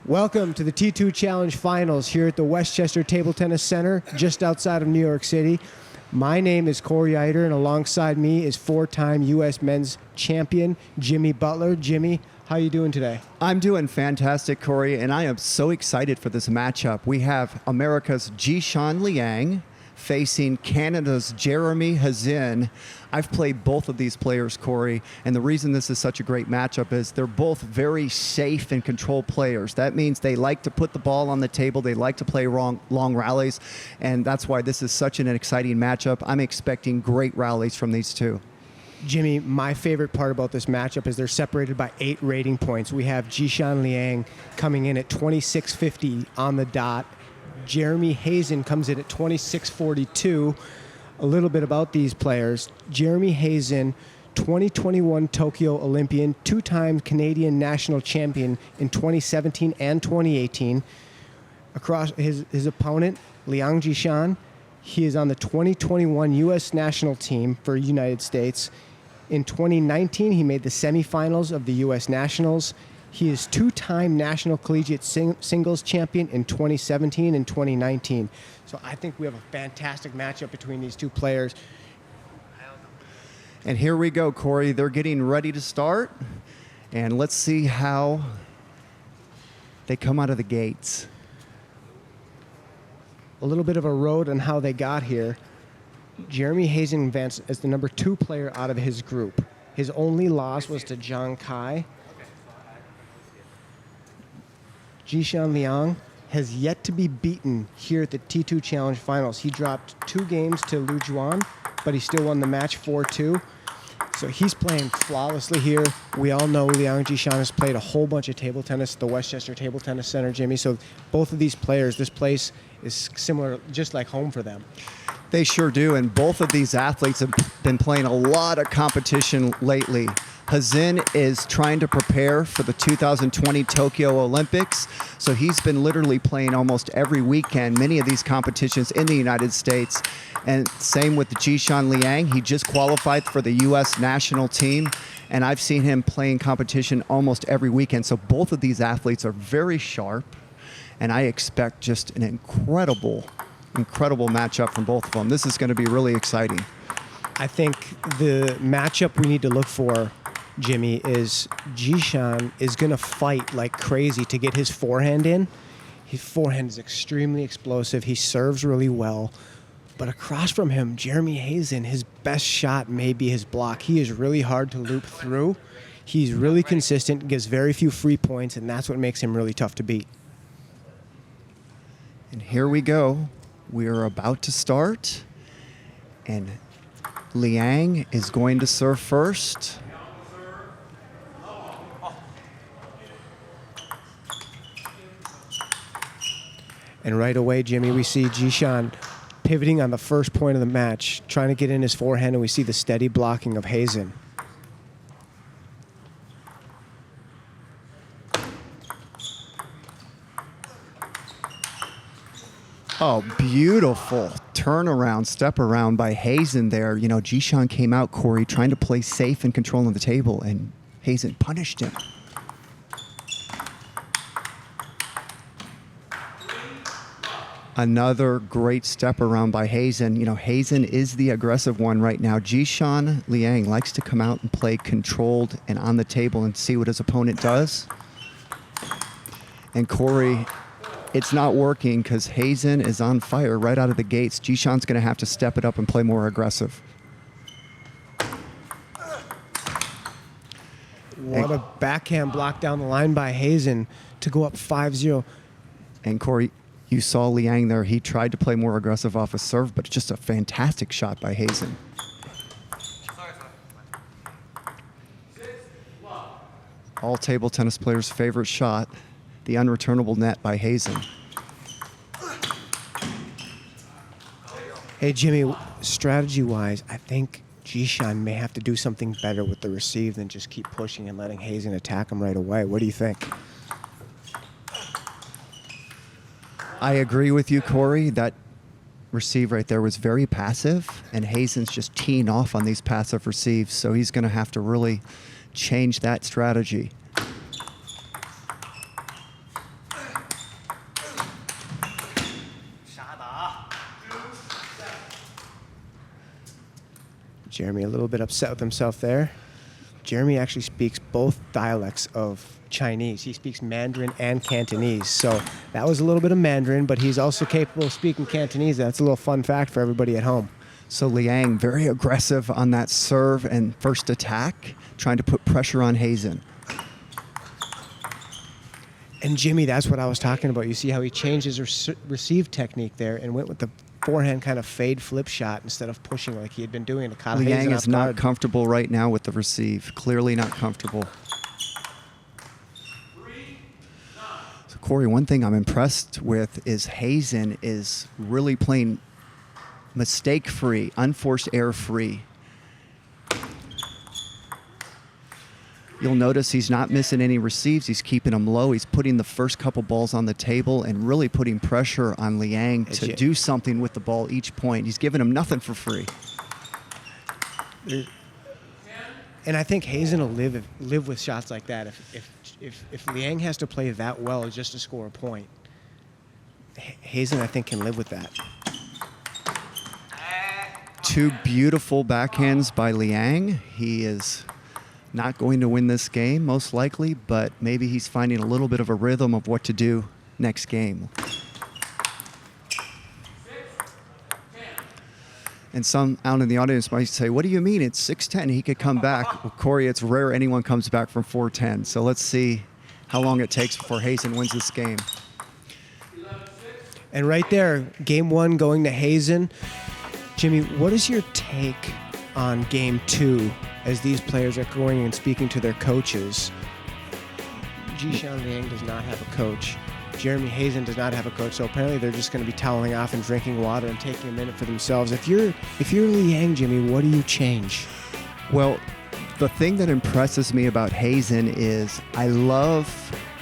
Welcome to the T2 Challenge Finals here at the Westchester Table Tennis Center, just outside of New York City. My name is Corey Eider, and alongside me is four-time U.S. men's champion, Jimmy Butler. Jimmy, how you doing today? I'm doing fantastic, Corey, and I am so excited for this matchup. We have America's Jishan Liang facing Canada's Jeremy HAZIN. I've played both of these players, Corey, and the reason this is such a great matchup is they're both very safe and controlled players. That means they like to put the ball on the table, they like to play long rallies, and that's why this is such an exciting matchup. I'm expecting great rallies from these two. Jimmy, my favorite part about this matchup is they're separated by 8 rating points. We have Jishan Liang coming in at 26.50 on the dot. Jeremy HAZIN comes in at 26.42. A little bit about these players. Jeremy HAZIN, 2021 Tokyo Olympian, 2-time Canadian National Champion in 2017 and 2018. Across his opponent, LIANG Jishan, he is on the 2021 U.S. national team for United States. In 2019, he made the semifinals of the U.S. Nationals. He is 2-time National Collegiate singles champion in 2017 and 2019. So I think we have a fantastic matchup between these two players. And here we go, Corey. They're getting ready to start. And let's see how they come out of the gates. A little bit of a road on how they got here. Jeremy HAZIN advanced as the number 2 player out of his group. His only loss was to Zhang Kai. Jishan Liang has yet to be beaten here at the T2 Challenge Finals. He dropped 2 games to Lu Juan, but he still won the match 4-2. So he's playing flawlessly here. We all know LIANG Jishan has played a whole bunch of table tennis at the Westchester Table Tennis Center, Jimmy. So both of these players, this place is similar, just like home for them. They sure do, and both of these athletes have been playing a lot of competition lately. HAZIN is trying to prepare for the 2020 Tokyo Olympics, so he's been literally playing almost every weekend, many of these competitions in the United States. And same with Jishan Liang. He just qualified for the U.S. national team, and I've seen him playing competition almost every weekend. So both of these athletes are very sharp, and I expect just an incredible matchup from both of them. This is going to be really exciting. I think the matchup we need to look for, Jimmy, is Jishan is going to fight like crazy to get his forehand in. His forehand is extremely explosive. He serves really well. But across from him, Jeremy HAZIN, his best shot may be his block. He is really hard to loop through. He's really consistent, gives very few free points, and that's what makes him really tough to beat. And here we go. We are about to start. And Liang is going to serve first. And right away, Jimmy, we see Jishan pivoting on the first point of the match, trying to get in his forehand, and we see the steady blocking of HAZIN. Oh, beautiful turnaround, step around by HAZIN there. You know, Jishan came out, Corey, trying to play safe and controlling the table, and HAZIN punished him. Another great step around by HAZIN. You know, HAZIN is the aggressive one right now. Jishan Liang likes to come out and play controlled and on the table and see what his opponent does. And Corey, it's not working because HAZIN is on fire right out of the gates. Jishan's going to have to step it up and play more aggressive. What a backhand block down the line by HAZIN to go up 5-0. And Corey, you saw Liang there. He tried to play more aggressive off a serve, but it's just a fantastic shot by HAZIN. All table tennis players' favorite shot, the unreturnable net by HAZIN. Hey, Jimmy, strategy-wise, I think Jishan may have to do something better with the receive than just keep pushing and letting HAZIN attack him right away. What do you think? I agree with you, Corey. That receive right there was very passive, and HAZIN's just teeing off on these passive receives, so he's going to have to really change that strategy. Jeremy a little bit upset with himself there. Jeremy actually speaks both dialects of Chinese. He speaks Mandarin and Cantonese. So that was a little bit of Mandarin, but he's also capable of speaking Cantonese. That's a little fun fact for everybody at home. So Liang very aggressive on that serve and first attack, trying to put pressure on HAZIN. And Jimmy, that's what I was talking about. You see how he changed his receive technique there and went with the forehand kind of fade flip shot instead of pushing like he had been doing to caught Liang HAZIN is off not guard. comfortable right now with the receive. Clearly not comfortable. So Corey, one thing I'm impressed with is HAZIN is really playing mistake-free, unforced error-free. You'll notice he's not missing any receives. He's keeping them low. He's putting the first couple balls on the table and really putting pressure on Liang to do something with the ball each point. He's giving him nothing for free. And I think HAZIN will live with shots like that. If Liang has to play that well just to score a point, HAZIN, I think, can live with that. Two beautiful backhands by Liang. He is not going to win this game, most likely, but maybe he's finding a little bit of a rhythm of what to do next game. And some out in the audience might say, what do you mean? It's 6-10. He could come back. Well, Corey, it's rare anyone comes back from 4-10. So let's see how long it takes before HAZIN wins this game. And right there, game one going to HAZIN. Jimmy, what is your take on game two as these players are going and speaking to their coaches? Jishan Liang does not have a coach. Jeremy HAZIN does not have a coach, so apparently they're just going to be toweling off and drinking water and taking a minute for themselves. If you're Liang, Jimmy, what do you change? Well, the thing that impresses me about HAZIN is I love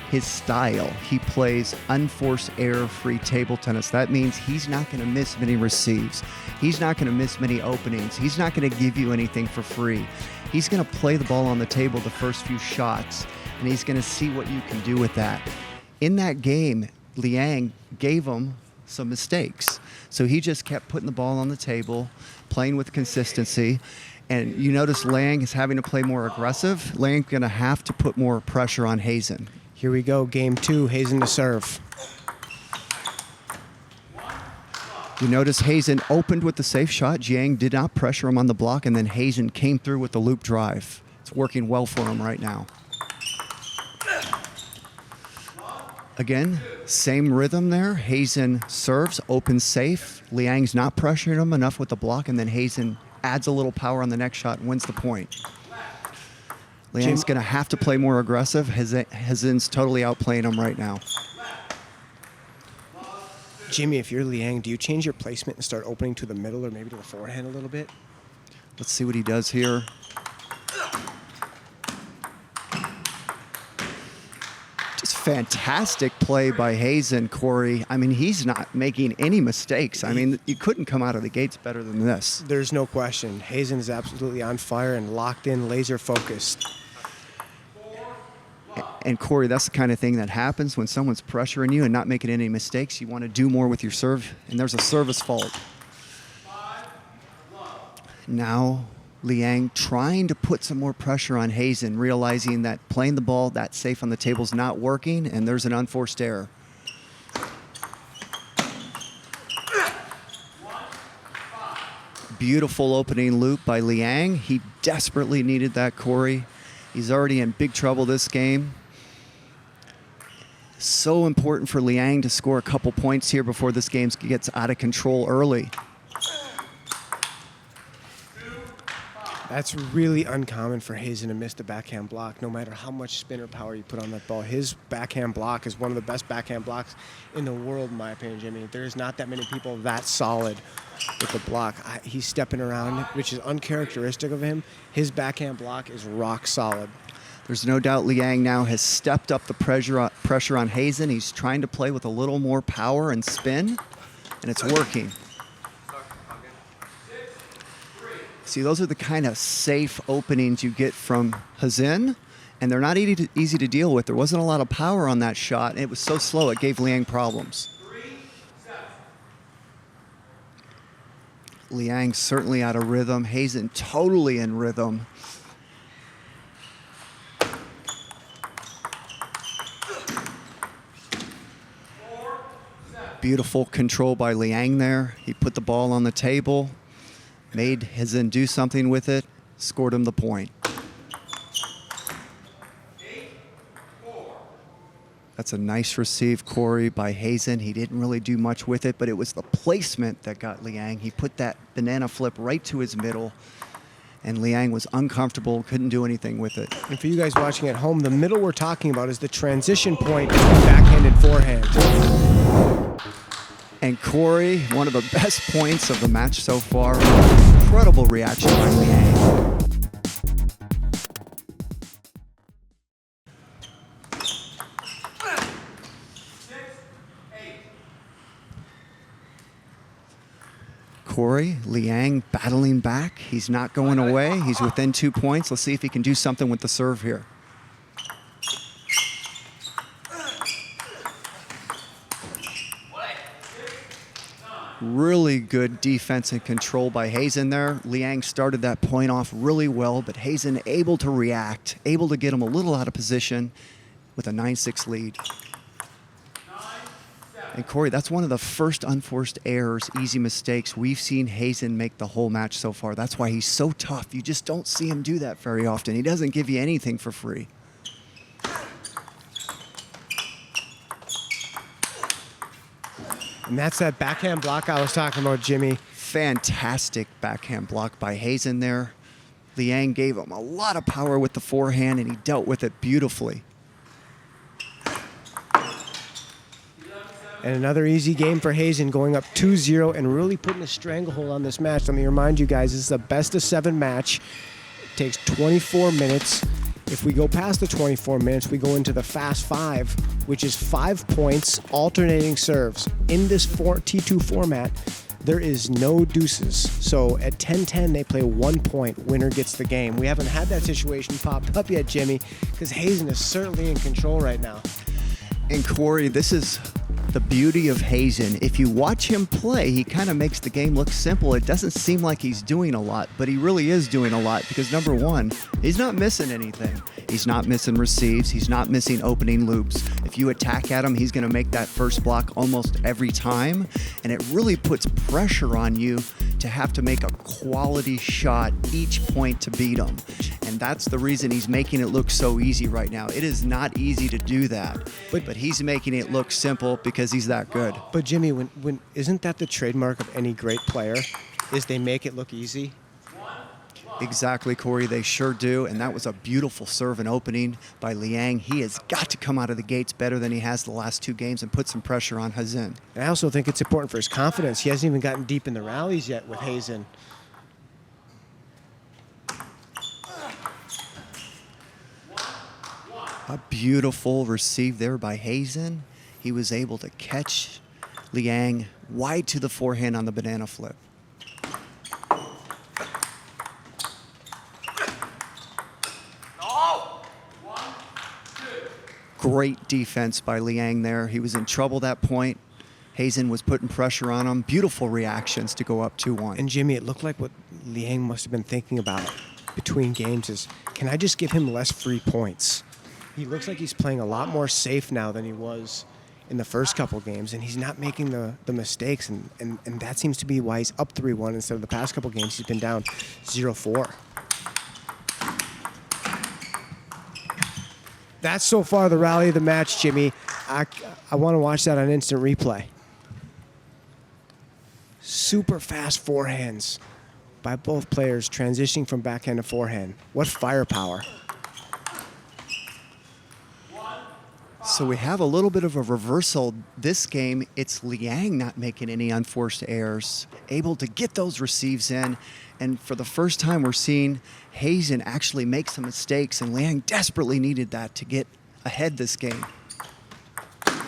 his style. He plays unforced error-free table tennis. That means he's not going to miss many receives. He's not going to miss many openings. He's not going to give you anything for free. He's going to play the ball on the table the first few shots, and he's going to see what you can do with that. In that game, Liang gave him some mistakes. So he just kept putting the ball on the table, playing with consistency. And you notice Liang is having to play more aggressive. Liang's going to have to put more pressure on HAZIN. Here we go, game two, HAZIN to serve. You notice HAZIN opened with the safe shot. Jiang did not pressure him on the block, and then HAZIN came through with the loop drive. It's working well for him right now. Again, same rhythm there. HAZIN serves, open safe. Liang's not pressuring him enough with the block, and then HAZIN adds a little power on the next shot and wins the point. Liang's going to have to play more aggressive. HAZIN's totally outplaying him right now. Jimmy, if you're Liang, do you change your placement and start opening to the middle or maybe to the forehand a little bit? Let's see what he does here. Just fantastic play by HAZIN, Corey. I mean, he's not making any mistakes. I mean, you couldn't come out of the gates better than this. There's no question. HAZIN is absolutely on fire and locked in, laser focused. And Corey, that's the kind of thing that happens when someone's pressuring you and not making any mistakes. You want to do more with your serve, and there's a service fault. Now, Liang trying to put some more pressure on HAZIN, realizing that playing the ball that safe on the table is not working, and there's an unforced error. Beautiful opening loop by Liang. He desperately needed that, Corey. He's already in big trouble this game. So important for Liang to score a couple points here before this game gets out of control early. That's really uncommon for HAZIN to miss the backhand block, no matter how much spinner power you put on that ball. His backhand block is one of the best backhand blocks in the world, in my opinion, Jimmy. There's not that many people that solid with the block. He's stepping around, which is uncharacteristic of him. His backhand block is rock solid. There's no doubt Liang now has stepped up the pressure on HAZIN. He's trying to play with a little more power and spin, and it's working. See, those are the kind of safe openings you get from HAZIN, and they're not easy to deal with. There wasn't a lot of power on that shot, and it was so slow it gave Liang problems. Liang certainly out of rhythm. HAZIN totally in rhythm. Beautiful control by Liang there. He put the ball on the table, made HAZIN do something with it, scored him the point. That's a nice receive, Corey, by HAZIN. He didn't really do much with it, but it was the placement that got Liang. He put that banana flip right to his middle, and Liang was uncomfortable, couldn't do anything with it. And for you guys watching at home, the middle we're talking about is the transition point between backhand and forehand. And Corey, one of the best points of the match so far. Incredible reaction by Liang. Corey, Liang battling back. He's not going away. He's within 2 points. Let's see if he can do something with the serve here. Really good defense and control by HAZIN there. Liang started that point off really well, but HAZIN able to react, able to get him a little out of position with a 9-6 lead. And Corey, that's one of the first unforced errors, easy mistakes we've seen HAZIN make the whole match so far. That's why he's so tough. You just don't see him do that very often. He doesn't give you anything for free. And that's that backhand block I was talking about, Jimmy. Fantastic backhand block by HAZIN there. Liang gave him a lot of power with the forehand, and he dealt with it beautifully. And another easy game for HAZIN, going up 2-0 and really putting a stranglehold on this match. Let me remind you guys, this is a best-of-7 match. It takes 24 minutes. If we go past the 24 minutes, we go into the fast 5, which is 5 points, alternating serves. In this T2 format, there is no deuces. So at 10-10, they play 1 point. Winner gets the game. We haven't had that situation popped up yet, Jimmy, because HAZIN is certainly in control right now. And Corey, this is the beauty of HAZIN. If you watch him play, he kind of makes the game look simple. It doesn't seem like he's doing a lot, but he really is doing a lot because, number one, he's not missing anything. He's not missing receives. He's not missing opening loops. If you attack at him, he's going to make that first block almost every time, and it really puts pressure on you to have to make a quality shot each point to beat him. And that's the reason he's making it look so easy right now. It is not easy to do that, but he's making it look simple because he's that good. But Jimmy, when isn't that the trademark of any great player, is they make it look easy? Exactly, Corey, they sure do, and that was a beautiful serve and opening by Liang. He has got to come out of the gates better than he has the last 2 games and put some pressure on HAZIN. And I also think it's important for his confidence. He hasn't even gotten deep in the rallies yet with HAZIN. A beautiful receive there by HAZIN. He was able to catch Liang wide to the forehand on the banana flip. Great defense by Liang there. He was in trouble that point. HAZIN was putting pressure on him. Beautiful reactions to go up 2-1. And Jimmy, it looked like what Liang must have been thinking about between games is, can I just give him less free points? He looks like he's playing a lot more safe now than he was in the first couple games, and he's not making the mistakes, and that seems to be why he's up 3-1 instead of the past couple games he's been down 0-4. That's so far the rally of the match, Jimmy. I want to watch that on instant replay. Super fast forehands by both players transitioning from backhand to forehand. What firepower. So we have a little bit of a reversal. This game, it's Liang not making any unforced errors, able to get those receives in. And for the first time, we're seeing HAZIN actually make some mistakes, and Liang desperately needed that to get ahead this game. 2-5.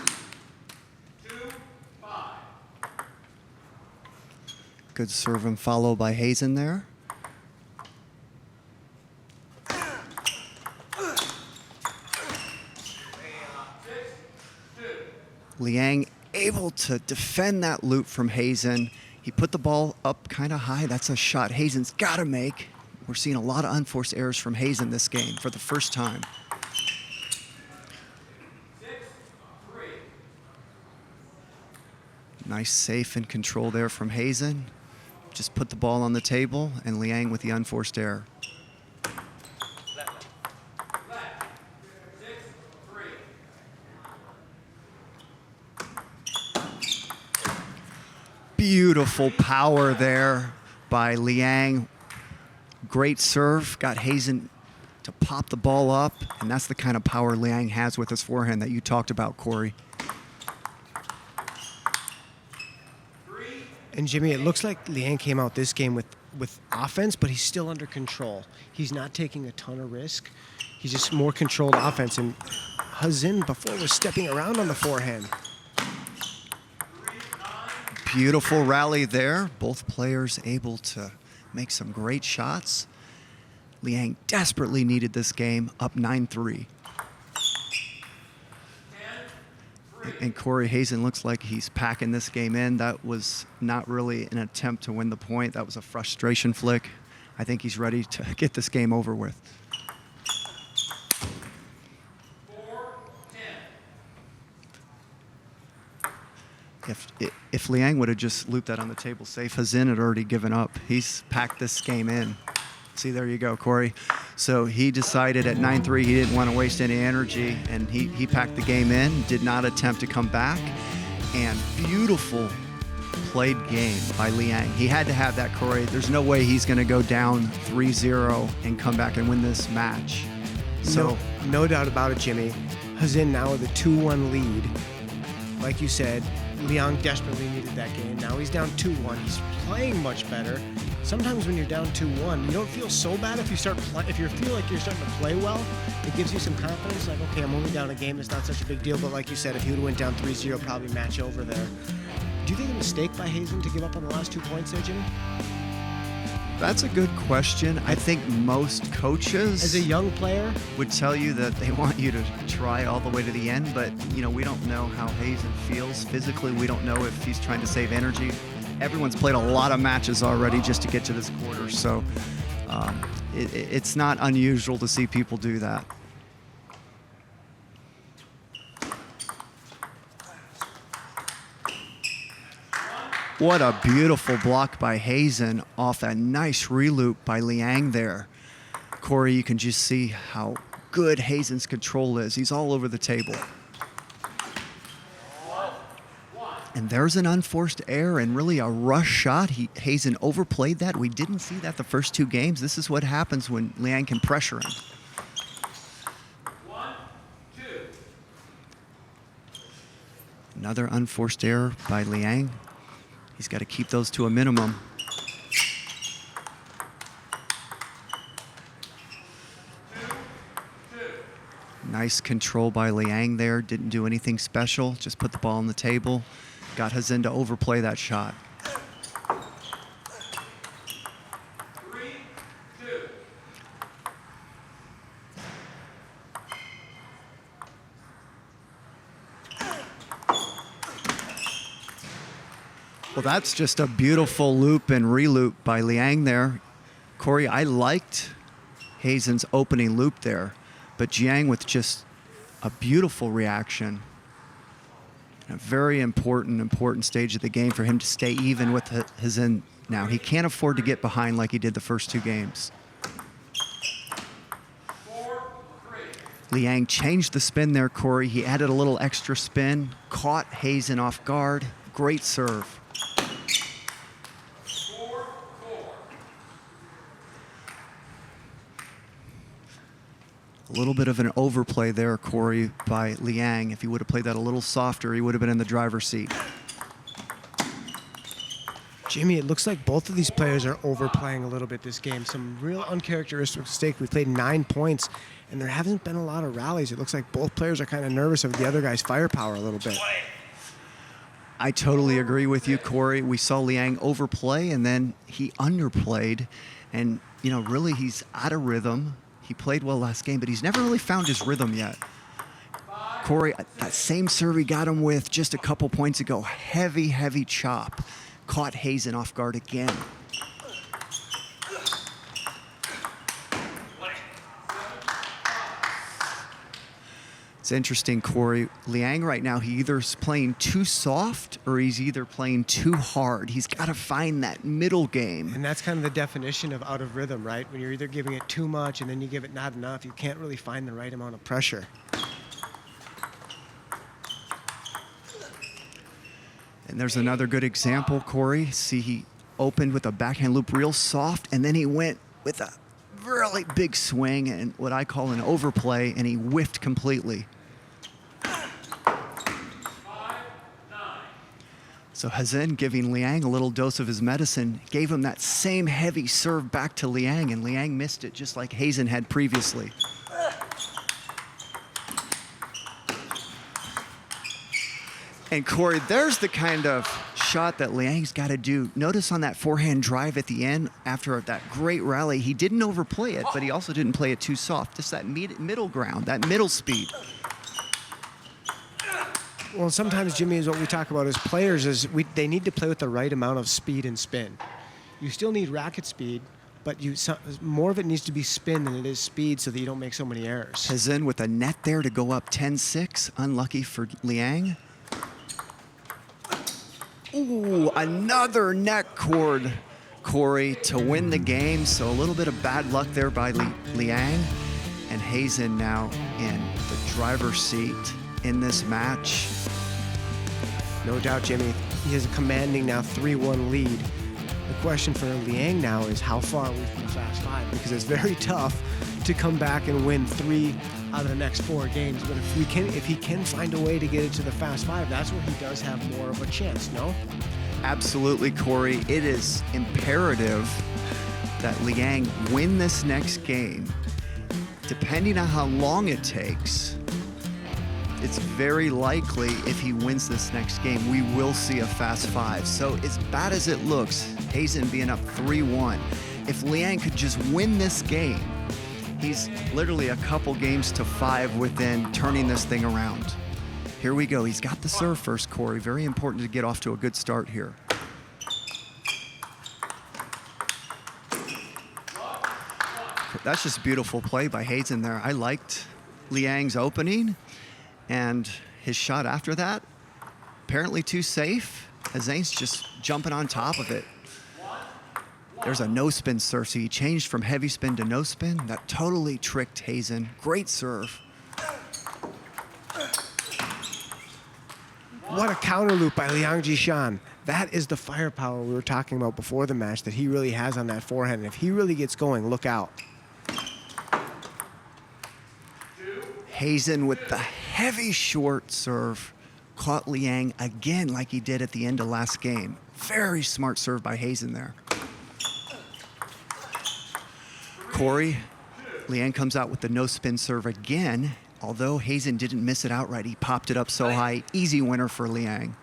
Good serve and follow by HAZIN there. Liang able to defend that loop from HAZIN, He put the ball up kind of high. That's a shot Hazin's got to make. We're seeing a lot of unforced errors from HAZIN this game for the first time. 6-3. Nice save and control there from HAZIN. Just put the ball on the table, and Liang with the unforced error. Left. 6-3. Beautiful power there by Liang. Great serve, got HAZIN to pop the ball up, and that's the kind of power Liang has with his forehand that you talked about, Corey. And Jimmy, it looks like Liang came out this game with offense, but he's still under control. He's not taking a ton of risk. He's just more controlled offense. And HAZIN before was stepping around on the forehand. Beautiful rally there. Both players able to make some great shots. Liang desperately needed this game, up 9-3. And Corey, HAZIN looks like he's packing this game in. That was not really an attempt to win the point. That was a frustration flick. I think he's ready to get this game over with. 4-10. If Liang would have just looped that on the table safe, HAZIN had already given up. He's packed this game in. See, there you go, Corey. So he decided at 9-3 he didn't want to waste any energy, and he packed the game in, did not attempt to come back. And beautiful played game by Liang. He had to have that, Corey. There's no way he's going to go down 3-0 and come back and win this match. So No doubt about it, Jimmy. HAZIN now with a 2-1 lead. Like you said, Liang desperately needed that game. Now he's down 2-1. He's playing much better. Sometimes when you're down 2-1, you don't feel so bad if you feel like you're starting to play well. It gives you some confidence, like, okay, I'm only down a game. It's not such a big deal. But like you said, if he would have went down 3-0, probably match over there. Do you think a mistake by HAZIN to give up on the last 2 points there, Jimmy? that's a good question. I think most coaches, As a young player, would tell you that they want you to try all the way to the end, but we don't know how HAZIN feels physically. We don't know if he's trying to save energy. Everyone's played a lot of matches already just to get to this quarter, so it's not unusual to see people do that. What a beautiful block by HAZIN off that nice reloop by Liang there. Corey, you can just see how good HAZIN's control is. He's all over the table. And there's an unforced error and really a rush shot. HAZIN overplayed that. We didn't see that the first 2 games. This is what happens when Liang can pressure him. 1-2. Another unforced error by Liang. He's got to keep those to a minimum. Nice control by Liang there. Didn't do anything special. Just put the ball on the table. Got HAZIN to overplay that shot. 3-2. Well, that's just a beautiful loop and reloop by Liang there. Corey, I liked HAZIN's opening loop there, but Jiang with just a beautiful reaction. A very important stage of the game for him to stay even with HAZIN now. He can't afford to get behind like he did the first 2 games. 4-3. Liang changed the spin there, Corey. He added a little extra spin, caught HAZIN off guard. Great serve. 4-4. A little bit of an overplay there, Corey, by Liang. If he would have played that a little softer, he would have been in the driver's seat. Jimmy, it looks like both of these players are overplaying a little bit this game. Some real uncharacteristic mistake. We played 9 points, and there haven't been a lot of rallies. It looks like both players are kind of nervous of the other guy's firepower a little bit. I totally agree with you, Corey. We saw Liang overplay, and then he underplayed. And, really he's out of rhythm. He played well last game, but he's never really found his rhythm yet. Corey, that same serve he got him with just a couple points ago, heavy chop. caught HAZIN off guard again. It's interesting, Corey. Liang right now, he either is playing too soft or he's either playing too hard. He's got to find that middle game. And that's kind of the definition of out of rhythm, right? When you're either giving it too much and then you give it not enough, you can't really find the right amount of pressure. And there's another good example, Corey. See, he opened with a backhand loop real soft, and then he went with a really big swing and what I call an overplay, and he whiffed completely. So HAZIN giving Liang a little dose of his medicine, gave him that same heavy serve back to Liang, and Liang missed it just like HAZIN had previously. And Corey, there's the kind of shot that Liang's got to do. Notice on that forehand drive at the end, after that great rally, he didn't overplay it, but he also didn't play it too soft. Just that middle ground, that middle speed. Well, sometimes, Jimmy, is what we talk about as players is they need to play with the right amount of speed and spin. You still need racket speed, but more of it needs to be spin than it is speed so that you don't make so many errors. HAZIN with a net there to go up 10-6. Unlucky for Liang. Ooh, another net cord, Corey, to win the game. So a little bit of bad luck there by Liang. And HAZIN now in the driver's seat in this match. No doubt, Jimmy. He has a commanding now 3-1 lead. The question for Liang now is how far are we from the Fast Five? Because it's very tough to come back and win 3 out of the next 4 games. But if he can find a way to get it to the Fast Five, that's where he does have more of a chance, no? Absolutely, Corey. It is imperative that Liang win this next game. Depending on how long it takes, it's very likely if he wins this next game, we will see a Fast Five. So as bad as it looks, HAZIN being up 3-1, if Liang could just win this game, he's literally a couple games to 5 within turning this thing around. Here we go. He's got the serve first, Corey. Very important to get off to a good start here. That's just beautiful play by HAZIN there. I liked Liang's opening. And his shot after that, apparently too safe. HAZIN's just jumping on top of it. There's a no-spin serve, so he changed from heavy spin to no-spin. That totally tricked HAZIN. Great serve. What a counter loop by LIANG Jishan. That is the firepower we were talking about before the match that he really has on that forehand. And if he really gets going, look out. HAZIN with the heavy short serve caught Liang again like he did at the end of last game. Very smart serve by HAZIN there. Corey, Liang comes out with the no-spin serve again. Although HAZIN didn't miss it outright, he popped it up so high. Easy winner for Liang.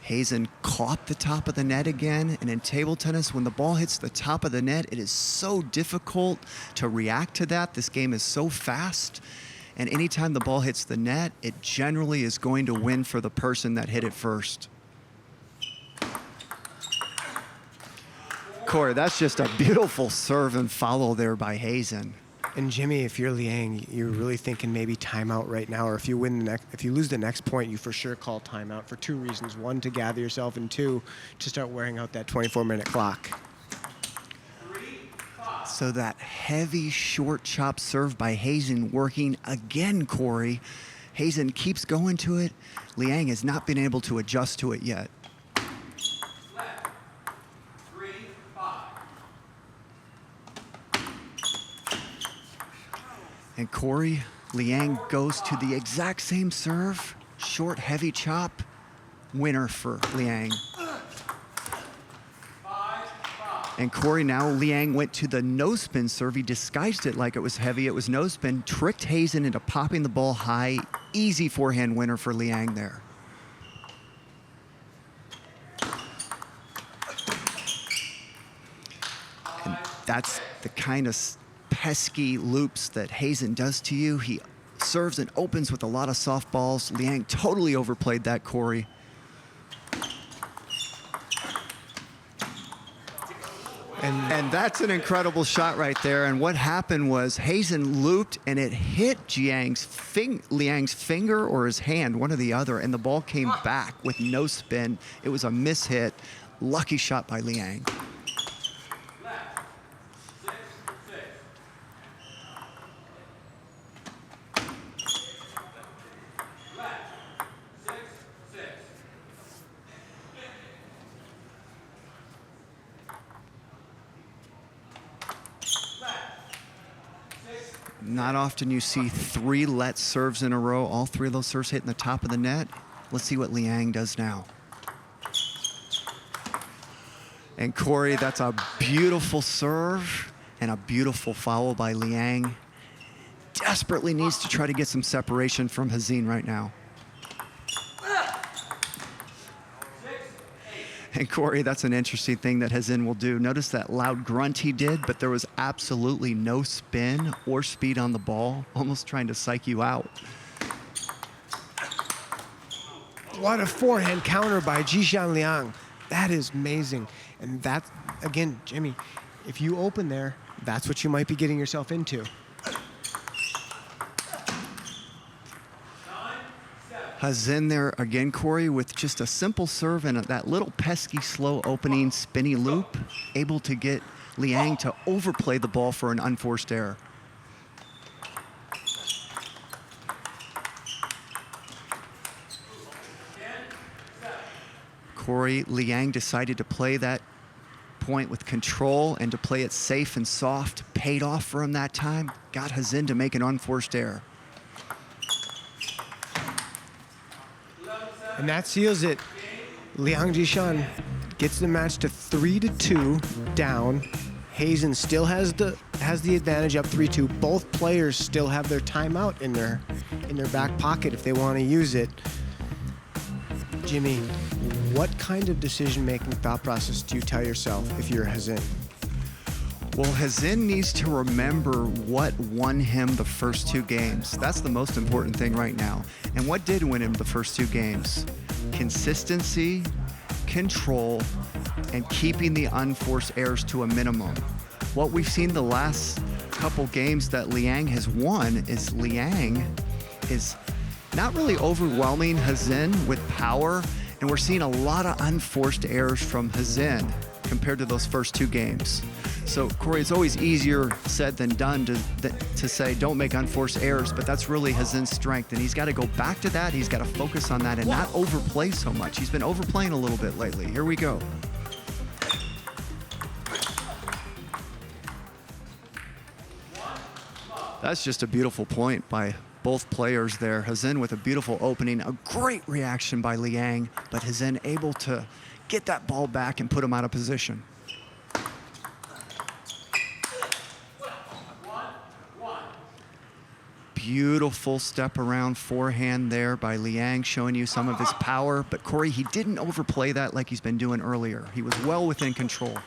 HAZIN caught the top of the net again, and in table tennis, when the ball hits the top of the net, it is so difficult to react to that. This game is so fast, and anytime the ball hits the net, it generally is going to win for the person that hit it first. Corey, that's just a beautiful serve and follow there by HAZIN. And Jimmy, if you're Liang, you're really thinking maybe timeout right now, or if you lose the next point, you for sure call timeout for 2 reasons. 1, to gather yourself, and 2, to start wearing out that 24-minute clock. So that heavy short chop serve by HAZIN working again, Corey. HAZIN keeps going to it. Liang has not been able to adjust to it yet. And Corey, Liang goes to the exact same serve. Short, heavy chop. Winner for Liang. And Corey, now Liang went to the no-spin serve. He disguised it like it was heavy. It was no-spin. Tricked HAZIN into popping the ball high. Easy forehand winner for Liang there. And that's the kind of pesky loops that HAZIN does to you. He serves and opens with a lot of softballs. Liang totally overplayed that, Corey. And that's an incredible shot right there. And what happened was HAZIN looped and it hit Liang's finger or his hand, one or the other, and the ball came back with no spin. It was a mishit. Lucky shot by Liang. Not often you see 3 let serves in a row. All 3 of those serves hitting the top of the net. Let's see what Liang does now. And Corey, that's a beautiful serve and a beautiful foul by Liang. Desperately needs to try to get some separation from HAZIN right now. And Corey, that's an interesting thing that HAZIN will do. Notice that loud grunt he did, but there was absolutely no spin or speed on the ball, almost trying to psych you out. What a forehand counter by Jishan Liang. That is amazing. And that, again, Jimmy, if you open there, that's what you might be getting yourself into. HAZIN there again, Corey, with just a simple serve and that little pesky, slow opening, spinny loop, able to get Liang to overplay the ball for an unforced error. Corey, Liang decided to play that point with control and to play it safe and soft. Paid off for him that time. Got HAZIN to make an unforced error. And that seals it. LIANG Jishan gets the match to 3-2 down. HAZIN still has the advantage up 3-2. Both players still have their timeout in their back pocket if they want to use it. Jimmy, what kind of decision-making thought process do you tell yourself if you're HAZIN? Well, HAZIN needs to remember what won him the first 2 games. That's the most important thing right now. And what did win him the first 2 games? Consistency, control, and keeping the unforced errors to a minimum. What we've seen the last couple games that Liang has won is Liang is not really overwhelming HAZIN with power, and we're seeing a lot of unforced errors from HAZIN compared to those first 2 games. So, Corey, it's always easier said than done to say don't make unforced errors, but that's really HAZIN's strength, and he's got to go back to that. He's got to focus on that and not overplay so much. He's been overplaying a little bit lately. Here we go. That's just a beautiful point by both players there. HAZIN with a beautiful opening, a great reaction by Liang, but HAZIN able to get that ball back and put him out of position. Beautiful step around forehand there by Liang, showing you some of his power. But Corey, he didn't overplay that like he's been doing earlier. He was well within control.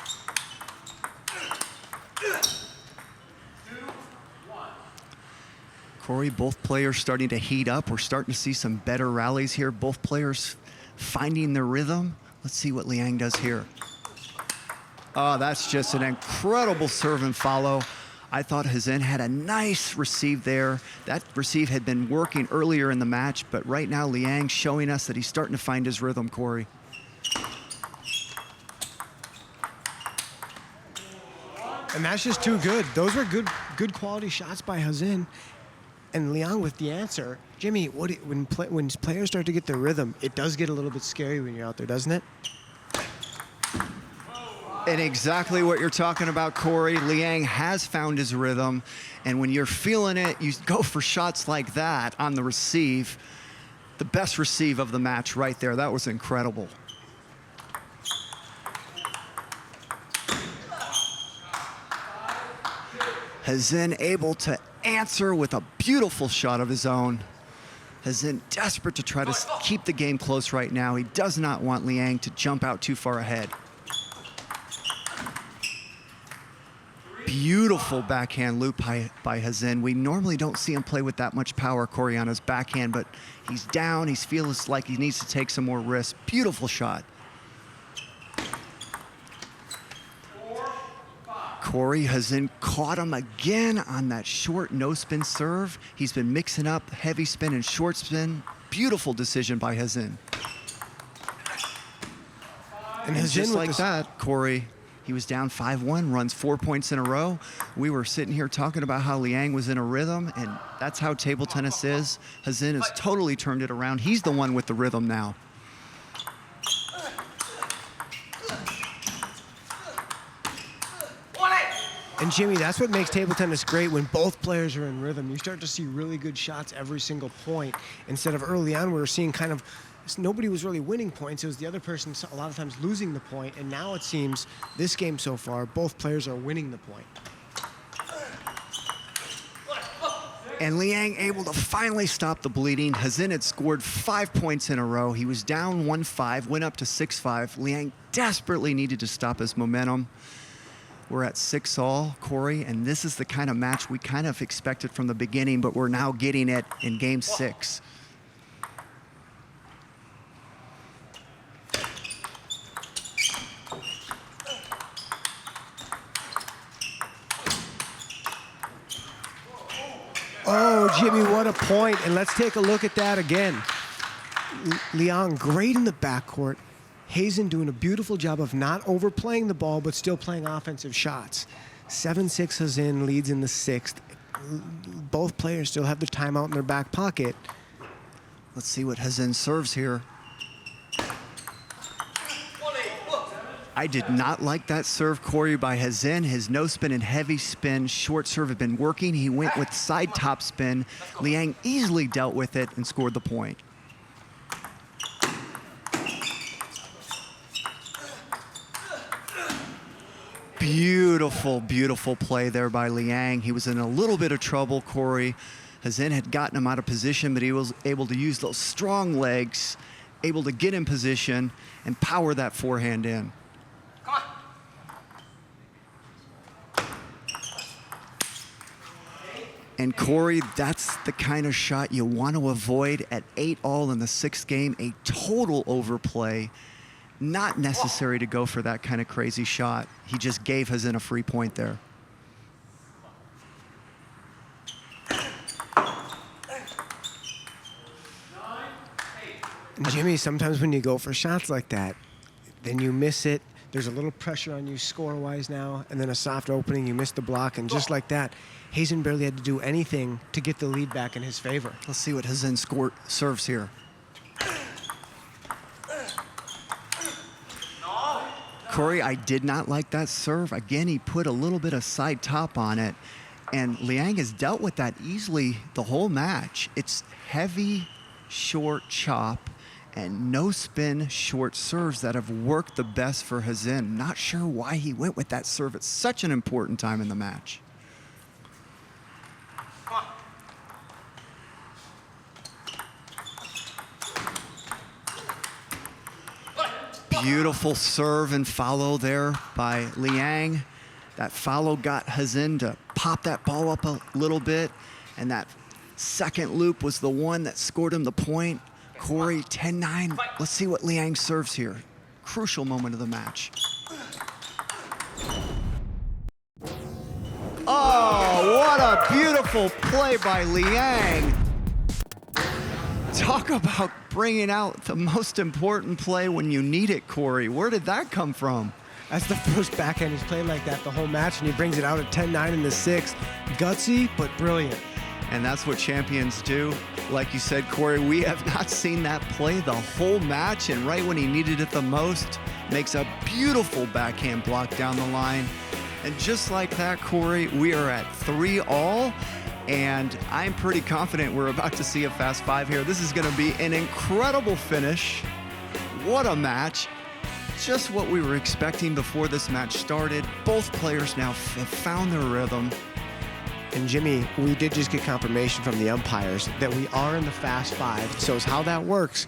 Corey, both players starting to heat up. We're starting to see some better rallies here. Both players finding their rhythm. Let's see what Liang does here. Oh, that's just an incredible serve and follow. I thought HAZIN had a nice receive there. That receive had been working earlier in the match, but right now Liang showing us that he's starting to find his rhythm, Corey. And that's just too good. Those were good quality shots by HAZIN. And Liang with the answer. Jimmy, when players start to get their rhythm, it does get a little bit scary when you're out there, doesn't it? And exactly what you're talking about, Corey. Liang has found his rhythm, and when you're feeling it, you go for shots like that on the receive. The best receive of the match right there. That was incredible. HAZIN able to answer with a beautiful shot of his own. HAZIN desperate to try to keep the game close right now. He does not want Liang to jump out too far ahead. Beautiful backhand loop by HAZIN. We normally don't see him play with that much power, Corey, on his backhand, but he's down. He feels like he needs to take some more risks. Beautiful shot. Corey HAZIN caught him again on that short no-spin serve. He's been mixing up heavy spin and short spin. Beautiful decision by HAZIN. And just like that, Corey, he was down 5-1, runs 4 points in a row. We were sitting here talking about how Liang was in a rhythm, and that's how table tennis is. HAZIN has totally turned it around. He's the one with the rhythm now. And Jimmy, that's what makes table tennis great when both players are in rhythm. You start to see really good shots every single point. Instead of early on, we were seeing kind of, nobody was really winning points. It was the other person a lot of times losing the point. And now it seems this game so far, both players are winning the point. And Liang able to finally stop the bleeding. HAZIN had scored 5 points in a row. He was down 1-5, went up to 6-5. Liang desperately needed to stop his momentum. We're at 6-all, Corey, and this is the kind of match we kind of expected from the beginning, but we're now getting it in game 6. Oh, Jimmy, what a point. And let's take a look at that again. Liang, great in the backcourt. HAZIN doing a beautiful job of not overplaying the ball, but still playing offensive shots. 7-6 HAZIN leads in the 6th. Both players still have the timeout in their back pocket. Let's see what HAZIN serves here. I did not like that serve, Corey, by HAZIN. His no spin and heavy spin, short serve had been working. He went with side top spin. Liang easily dealt with it and scored the point. Beautiful, beautiful play there by Liang. He was in a little bit of trouble, Corey. HAZIN had gotten him out of position, but he was able to use those strong legs, able to get in position and power that forehand in. Come on. And Corey, that's the kind of shot you want to avoid at 8-all in the 6th game, a total overplay. Not necessary to go for that kind of crazy shot. He just gave HAZIN a free point there. Jimmy, sometimes when you go for shots like that, then you miss it. There's a little pressure on you score-wise now, and then a soft opening, you miss the block, and just like that, HAZIN barely had to do anything to get the lead back in his favor. Let's see what HAZIN serves here. Corey, I did not like that serve. Again, he put a little bit of side top on it, and Liang has dealt with that easily the whole match. It's heavy, short chop, and no spin short serves that have worked the best for HAZIN. Not sure why he went with that serve at such an important time in the match. Beautiful serve and follow there by Liang. That follow got HAZIN to pop that ball up a little bit, and that second loop was the one that scored him the point. Corey, 10-9. Let's see what Liang serves here. Crucial moment of the match. Oh, what a beautiful play by Liang. Talk about bringing out the most important play when you need it, Corey. Where did that come from? That's the first backhand he's played like that the whole match, and he brings it out at 10-9 in the 6th. Gutsy, but brilliant. And that's what champions do. Like you said, Corey, we have not seen that play the whole match, and right when he needed it the most, makes a beautiful backhand block down the line. And just like that, Corey, we are at 3-all. And I'm pretty confident we're about to see a fast 5 here. This is going to be an incredible finish. What a match. Just what we were expecting before this match started. Both players now have found their rhythm. And Jimmy, we did just get confirmation from the umpires that we are in the fast 5. So how that works.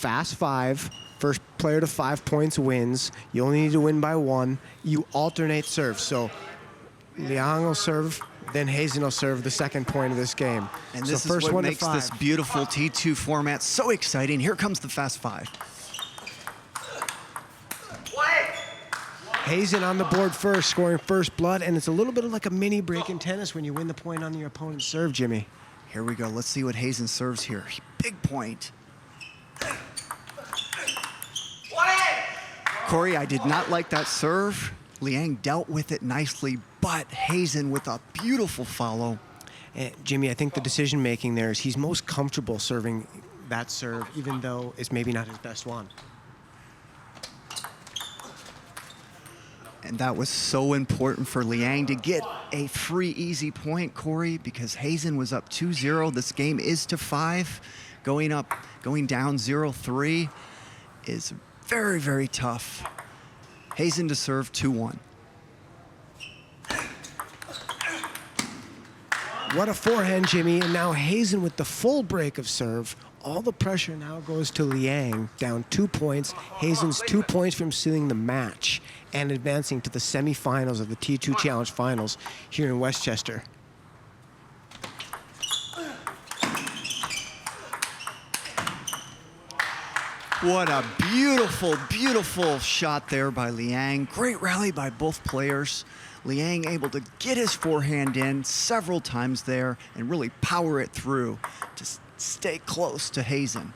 fast 5. First player to 5 points wins. You only need to win by 1. You alternate serve. So Liang will serve, then Hazin will serve the second point of this game. And so this first is what one to makes 5. this beautiful T2 format so exciting. Here comes the fast 5. Hazin on the board first, scoring first blood, and it's a little bit of like a mini break in tennis when you win the point on your opponent's serve, Jimmy. Here we go. Let's see what Hazin serves here. Big point. Corey, I did not like that serve. Liang dealt with it nicely, but Hazin with a beautiful follow. And Jimmy, I think the decision making there is he's most comfortable serving that serve, even though it's maybe not his best one. And that was so important for Liang to get a free, easy point, Corey, because Hazin was up 2-0. This game is to 5. Going down 0-3 is very, very tough. Hazin to serve 2-1. What a forehand, Jimmy. And now Hazin with the full break of serve. All the pressure now goes to Liang, down 2 points. Hazin's 2 points from sealing the match and advancing to the semifinals of the T2 Challenge Finals here in Westchester. What a beautiful, beautiful shot there by Liang. Great rally by both players. Liang able to get his forehand in several times there and really power it through to stay close to Hazin.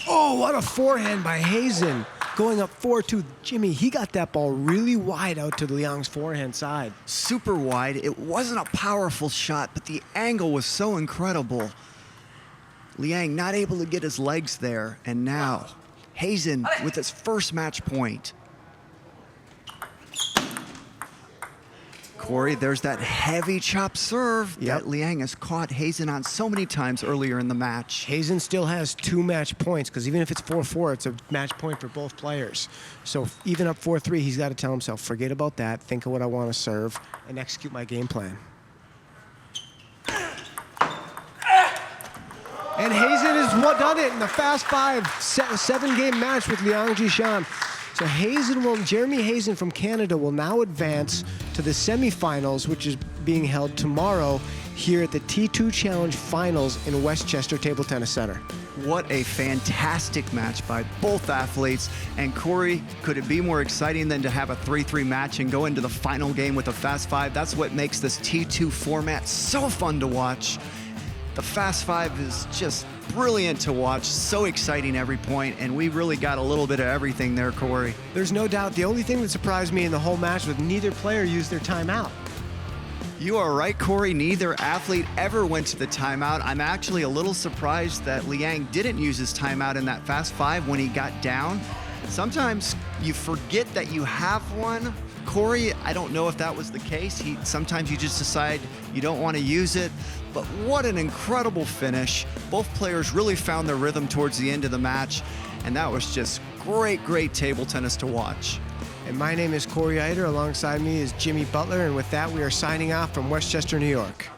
Oh, what a forehand by Hazin. Going up 4-2. Jimmy, he got that ball really wide out to Liang's forehand side. Super wide. It wasn't a powerful shot, but the angle was so incredible. Liang not able to get his legs there, and now Hazin with his first match point. Corey, there's that heavy chop serve that Liang has caught Hazin on so many times earlier in the match. Hazin still has 2 match points because even if it's 4-4, it's a match point for both players. So even up 4-3, he's got to tell himself, forget about that, think of what I want to serve, and execute my game plan. And Hazin has done it in the fast 5, 7-game match with LIANG Jishan. So Jeremy HAZIN from Canada will now advance to the semifinals, which is being held tomorrow here at the T2 Challenge Finals in Westchester Table Tennis Center. What a fantastic match by both athletes. And Corey, could it be more exciting than to have a 3-3 match and go into the final game with a fast 5? That's what makes this T2 format so fun to watch. The fast 5 is just brilliant to watch, so exciting every point, and we really got a little bit of everything there, Corey. There's no doubt. The only thing that surprised me in the whole match was neither player used their timeout. You are right, Corey. Neither athlete ever went to the timeout. I'm actually a little surprised that Liang didn't use his timeout in that fast 5 when he got down. Sometimes you forget that you have one. Corey, I don't know if that was the case. Sometimes you just decide you don't want to use it. But what an incredible finish. Both players really found their rhythm towards the end of the match, and that was just great, great table tennis to watch. And my name is Corey Eider. Alongside me is Jimmy Butler, and with that, we are signing off from Westchester, New York.